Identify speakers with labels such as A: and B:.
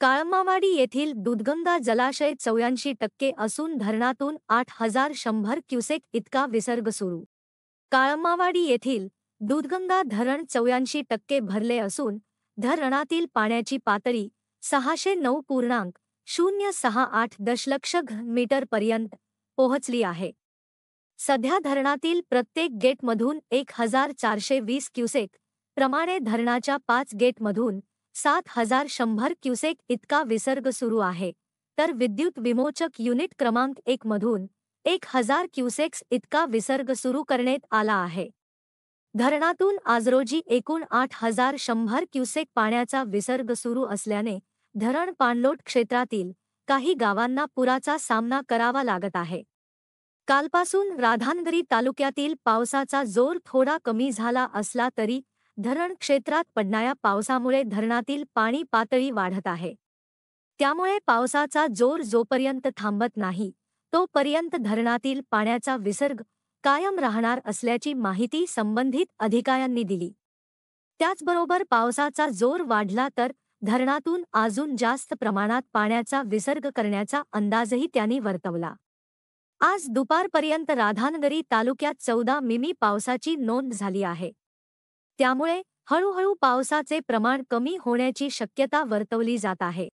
A: काळमावाडी येथील दूधगंगा जलाशय 84% असून धरणातून 8,100 क्युसेक इतका विसर्ग सुरू. काळमावाडी येथील दूधगंगा धरण 84% भरले असून धरणातील पाण्याची पातळी 609.068 दशलक्ष मीटरपर्यंत पोहोचली आहे. सध्या धरणातील प्रत्येक गेटमधून 1,420 क्युसेक प्रमाणे धरणाच्या 5 गेटमधून 7,100 क्युसेक इतका विसर्ग सुरू आहे, तर विद्युत विमोचक युनिट क्रमांक 1 मधून 1,000 क्युसेक्स इतका विसर्ग सुरू करण्यात आला आहे. धरणातून आज रोजी एकूण 8,100 क्युसेक पाण्याचा विसर्ग सुरू असल्याने धरण पाणलोट क्षेत्रातील काही गावांना पुराचा सामना करावा लागत आहे. कालपासून राधानगरी तालुक्यातील पावसाचा जोर थोडा कमी झाला असला तरी धरण क्षेत्रात पडणाऱ्या पावसामुळे धरणातील पाणी पातळी वाढत आहे. त्यामुळे पावसाचा जोर जोपर्यंत थांबत नाही तोपर्यंत धरणातील पाण्याचा विसर्ग कायम राहणार असल्याची माहिती संबंधित अधिकाऱ्यांनी दिली. त्याचबरोबर पावसाचा जोर वाढला तर धरणातून अजून जास्त प्रमाणात पाण्याचा विसर्ग करण्याचा अंदाजही त्यांनी वर्तवला. आज दुपारपर्यंत राधानगरी तालुक्यात 14 मिमी पावसाची नोंद झाली आहे. त्यामुळे हळूहळू पावसाचे प्रमाण कमी होण्याची शक्यता वर्तवली जात आहे.